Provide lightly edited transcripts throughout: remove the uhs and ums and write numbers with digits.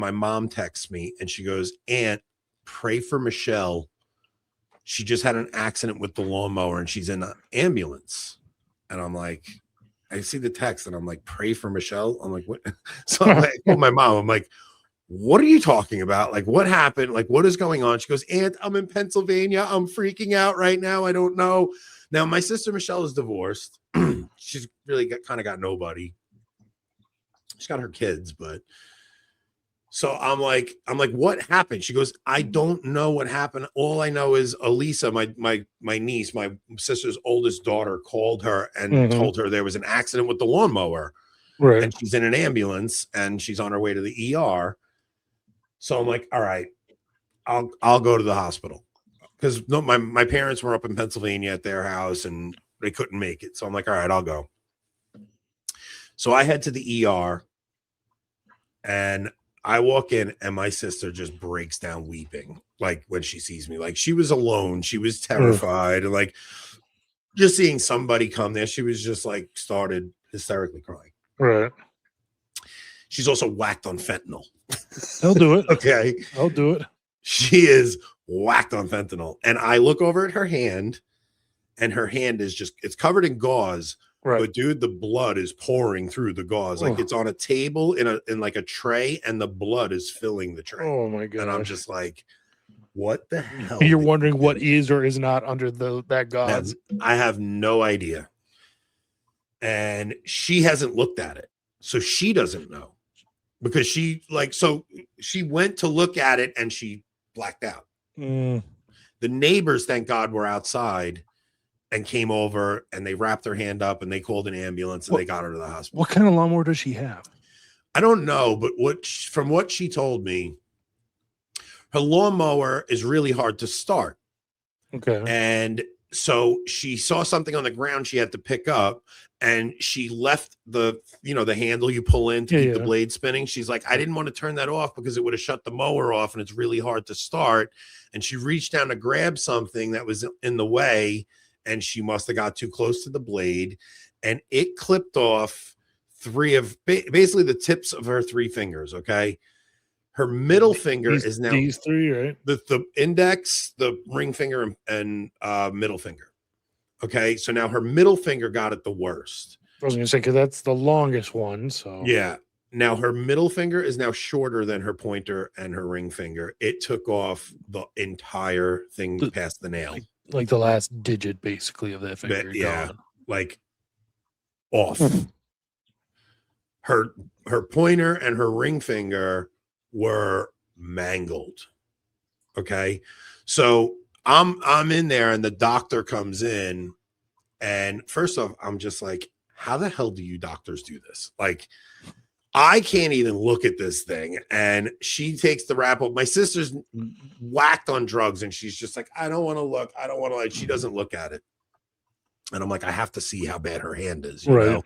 my mom texts me and she goes, Aunt, pray for Michelle. She just had an accident with the lawnmower and she's in an ambulance. And I'm like, I see the text and I'm like, pray for Michelle. I'm like, what? So I'm like, oh, my mom, I'm like, what are you talking about? Like, what happened? Like, what is going on? She goes, Aunt, I'm in Pennsylvania. I'm freaking out right now. I don't know. Now, my sister Michelle is divorced. She's really got nobody. She's got her kids, but so I'm like, what happened? She goes, I don't know what happened. All I know is Elisa, my niece, my sister's oldest daughter, called her and told her there was an accident with the lawnmower. Right. And she's in an ambulance and she's on her way to the ER. So I'm like, all right, I'll go to the hospital. Because no, my parents were up in Pennsylvania at their house and they couldn't make it. So I'm like, all right, I'll go. So I head to the ER and I walk in and my sister just breaks down weeping. Like when she sees me, like she was alone. She was terrified. And like just seeing somebody come there, she was just like started hysterically crying. Right. She's also whacked on fentanyl. I'll do it. Okay. I'll do it. She is whacked on fentanyl. And I look over at her hand and her hand is just, it's covered in gauze. Right. But dude, the blood is pouring through the gauze. Like it's on a table in like a tray and the blood is filling the tray. Oh my God. And I'm just like, what the hell? You're wondering what is or is not under that gauze. I have no idea. And she hasn't looked at it. So she doesn't know. Because she went to look at it and she blacked out. The neighbors, thank God, were outside and came over and they wrapped her hand up and they called an ambulance and they got her to the hospital. What kind of lawnmower does she have? I don't know, but from what she told me, her lawnmower is really hard to start. Okay. And so she saw something on the ground she had to pick up and she left the handle you pull in to keep the blade spinning. She's like, I didn't want to turn that off because it would have shut the mower off and it's really hard to start. And she reached down to grab something that was in the way and she must have got too close to the blade and it clipped off basically the tips of her 3 fingers. Okay. Her middle finger is now these 3, right? The index, the ring finger and middle finger. Okay. So now her middle finger got it the worst. I was going to say, because that's the longest one. So yeah. Now her middle finger is now shorter than her pointer and her ring finger. It took off the entire thing past the nail. Like the last digit, basically, of that finger. But, yeah, gone. Like off. Her pointer and her ring finger were mangled. Okay, so I'm in there, and the doctor comes in, and first off, I'm just like, how the hell do you doctors do this? Like, I can't even look at this thing. And she takes the wrap up. My sister's whacked on drugs and she's just like, I don't want to look. I don't want to like, she doesn't look at it. And I'm like, I have to see how bad her hand is, you know?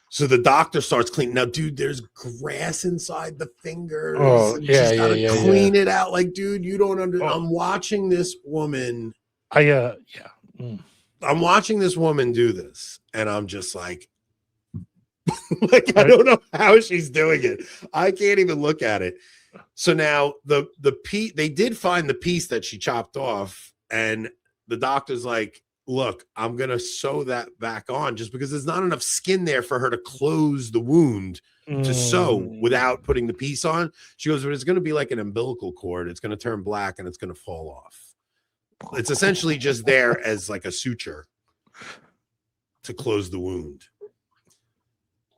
So the doctor starts cleaning. Now, dude, there's grass inside the fingers. Oh, yeah, she's gotta clean it out. Like, dude, you don't understand. I'm watching this woman. I'm watching this woman do this. And I'm just like, like, I don't know how she's doing it. I can't even look at it. So now the piece, they did find the piece that she chopped off, and the doctor's like, look, I'm gonna sew that back on just because there's not enough skin there for her to close the wound to sew without putting the piece on. She goes, but it's gonna be like an umbilical cord. It's gonna turn black and it's gonna fall off. It's essentially just there as like a suture to close the wound.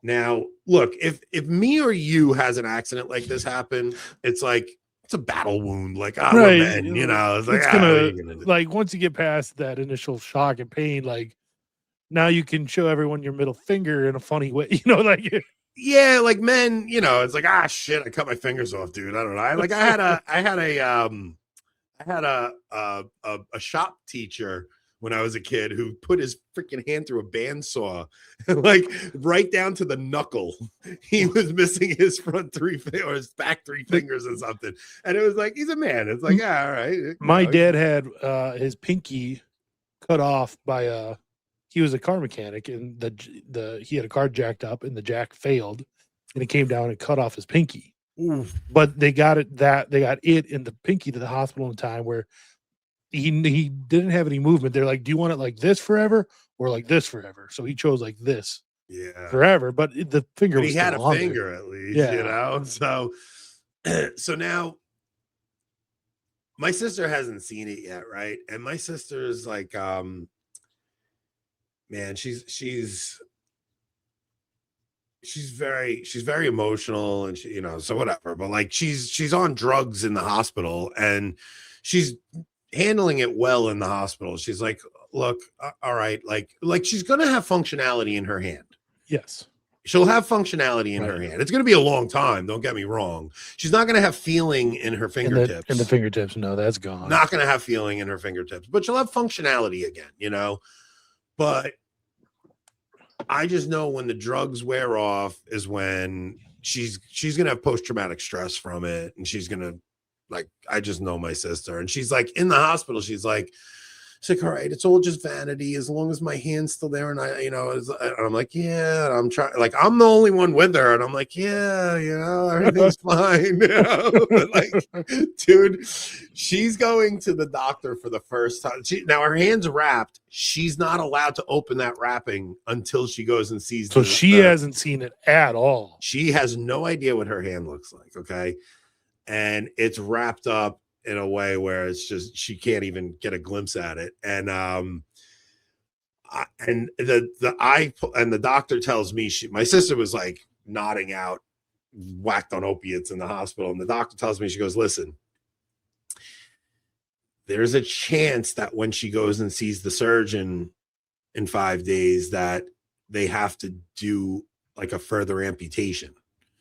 Now, look, if me or you has an accident like this happen, it's like, it's a battle wound. Like, man, you know, it's like, gonna like, once you get past that initial shock and pain, like, now you can show everyone your middle finger in a funny way, you know, like, yeah, like men, you know, it's like, shit, I cut my fingers off, dude. I don't know. I had a shop teacher when I was a kid who put his freaking hand through a bandsaw, like right down to the knuckle. He was missing his front 3 fingers or his back 3 fingers or something. And it was like, he's a man. It's like, all right. My dad had his pinky cut off by he was a car mechanic, and he had a car jacked up and the jack failed and it came down and cut off his pinky. Oof. But they got it in the pinky to the hospital in time where he didn't have any movement. They're like, do you want it like this forever or like this forever? So he chose like this forever, but the finger But was he had still a on finger there. at least, Yeah. you know? So now my sister hasn't seen it yet, right? And my sister is like, man, she's very emotional, and she, you know, so whatever, but like she's on drugs in the hospital, and she's handling it well in the hospital. She's like, look, all right, like she's gonna have functionality in her hand. Yes. She'll have functionality in her hand. It's going to be a long time. Don't get me wrong. She's not going to have feeling in her fingertips. In the fingertips, no, that's gone. Not going to have feeling in her fingertips, but she'll have functionality again, you know? But I just know when the drugs wear off is when she's going to have post-traumatic stress from it. And she's going to, like, I just know my sister. And she's like, in the hospital, she's like, all right, it's all just vanity as long as my hand's still there. And I, you know, and I'm like, yeah, I'm trying, like, I'm the only one with her. And I'm like, yeah, you know, everything's fine. You know? But like, dude, she's going to the doctor for the first time. Now her hand's wrapped. She's not allowed to open that wrapping until she goes and sees. So she hasn't seen it at all. She has no idea what her hand looks like. Okay. And it's wrapped up in a way where it's just she can't even get a glimpse at it. And the doctor tells me my sister was like nodding out, whacked on opiates in the hospital, and the doctor tells me, she goes, listen, there's a chance that when she goes and sees the surgeon in 5 days that they have to do like a further amputation.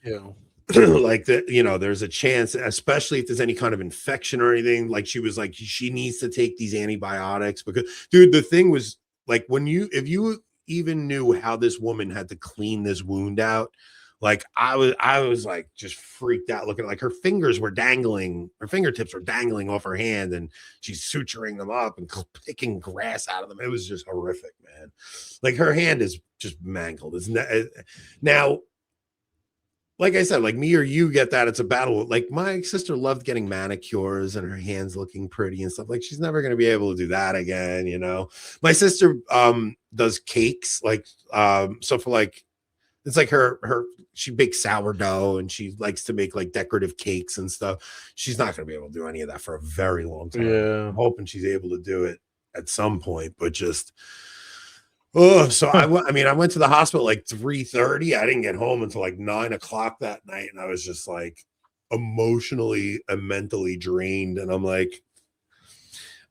Yeah. Like that, you know, there's a chance, especially if there's any kind of infection or anything. Like she was like, she needs to take these antibiotics because, dude, the thing was like, if you even knew how this woman had to clean this wound out, like I was like just freaked out looking, like her fingers were dangling, her fingertips were dangling off her hand, and she's suturing them up and picking grass out of them. It was just horrific, man. Like her hand is just mangled. Now, like I said, like me or you get that, it's a battle. Like my sister loved getting manicures and her hands looking pretty and stuff. Like she's never going to be able to do that again, you know. My sister does cakes, like so for like, it's like she bakes sourdough and she likes to make like decorative cakes and stuff. She's not going to be able to do any of that for a very long time. Yeah. I'm hoping she's able to do it at some point, but just so I went to the hospital like 3:30. I didn't get home until like 9 o'clock that night, and I was just like emotionally and mentally drained. And I'm like,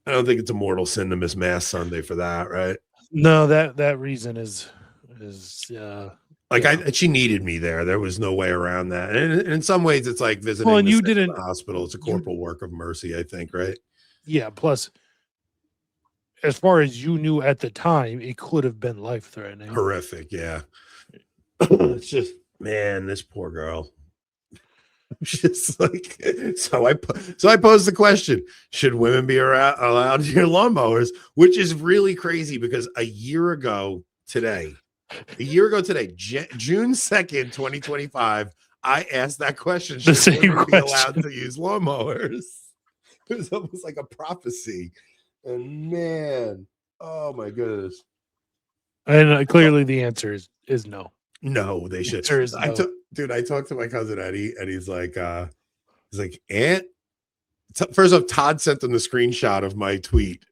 I don't think it's a mortal sin to miss Mass Sunday for that, right? No, that reason is like she needed me there. There was no way around that. And in some ways, it's like visiting and you didn't the hospital. It's a corporal work of mercy, I think, right? Yeah. Plus, as far as you knew at the time, it could have been life-threatening. Horrific, yeah. It's just, man, this poor girl. Just like, so I posed the question: should women be allowed to use lawnmowers? Which is really crazy because a year ago today, June 2nd, 2025, I asked that question: should women be allowed to use lawnmowers? It was almost like a prophecy. And man, oh my goodness. And clearly the answer is no. No, they should. I talked to my cousin Eddie, and he's like, Aunt. First off, Todd sent him the screenshot of my tweet.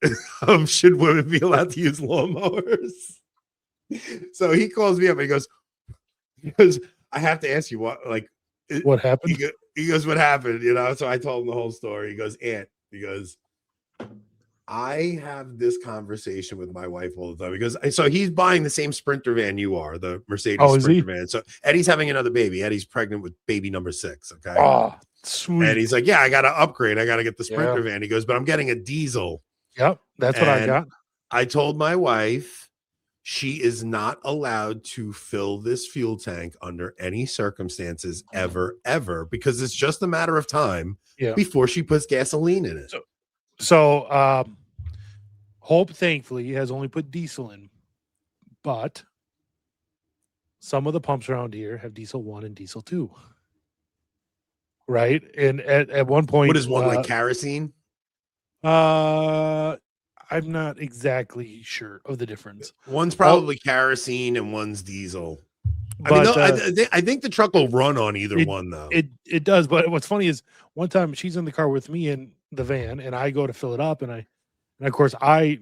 Should women be allowed to use lawnmowers? So he calls me up and he goes, I have to ask you what happened? He goes, what happened? You know, so I told him the whole story. He goes, Aunt, I have this conversation with my wife all the time because so he's buying the same Sprinter van you are, the Mercedes Sprinter van. So Eddie's having another baby. Eddie's pregnant with baby number 6. Okay. Oh, sweet. And he's like, yeah, I got to upgrade. I got to get the Sprinter van. He goes, but I'm getting a diesel. Yep. That's what I got. I told my wife she is not allowed to fill this fuel tank under any circumstances ever, because it's just a matter of time before she puts gasoline in it. So Hope, thankfully, has only put diesel in, but some of the pumps around here have diesel 1 and diesel 2. right? And at one point, what is one, like kerosene? I'm not exactly sure of the difference. One's probably kerosene and one's diesel. But I think the truck will run on either one though. It does. But what's funny is one time she's in the car with me in the van, and I go to fill it up, and of course I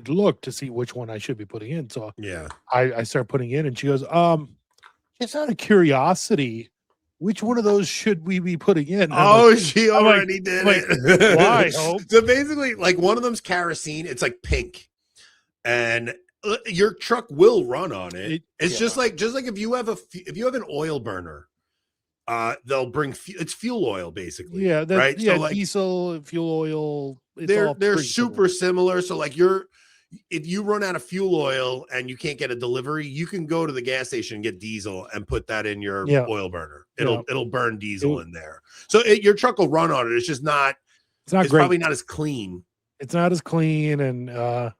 look to see which one I should be putting in. So yeah, I start putting in, and she goes, just out of curiosity, which one of those should we be putting in? Oh, like, she already did it. Why? Hope? So basically, like one of them's kerosene. It's like pink, and your truck will run on it. It's just like if you have an oil burner, they'll bring it's fuel oil basically. Yeah, right. Yeah, so like, diesel, fuel oil. They're super similar. So like if you run out of fuel oil and you can't get a delivery, you can go to the gas station and get diesel and put that in your oil burner. It'll burn diesel in there. So your truck will run on it. It's just not. It's great. Probably not as clean. It's not as clean, and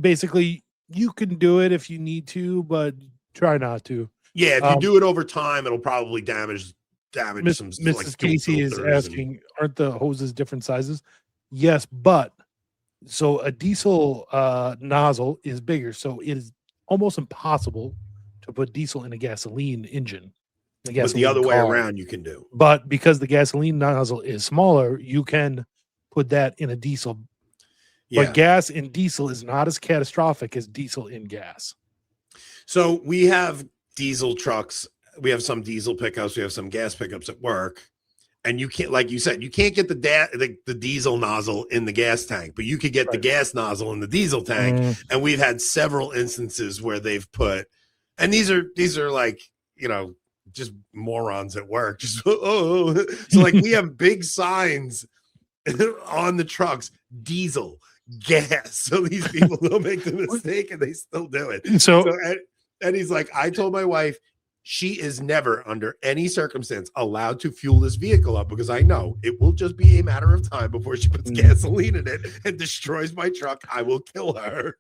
basically you can do it if you need to, but try not to. Yeah, if you do it over time, it'll probably damage some. Mrs. Like Casey is asking, aren't the hoses different sizes? Yes, but so a diesel nozzle is bigger, so it is almost impossible to put diesel in a gasoline engine. But the other way around you can do. But because the gasoline nozzle is smaller, you can put that in a diesel. Yeah. But gas in diesel is not as catastrophic as diesel in gas. So we have diesel trucks. We have some diesel pickups. We have some gas pickups at work. And you can't, like you said, you can't get the diesel nozzle in the gas tank, but you could get the gas nozzle in the diesel tank. And we've had several instances where they've put, and these are like, just morons at work. Just so like we have big signs on the trucks, diesel, gas. So these people don't make the mistake and they still do it. So and he's like, I told my wife, she is never under any circumstance allowed to fuel this vehicle up because I know it will just be a matter of time before she puts gasoline in it and destroys my truck. I will kill her.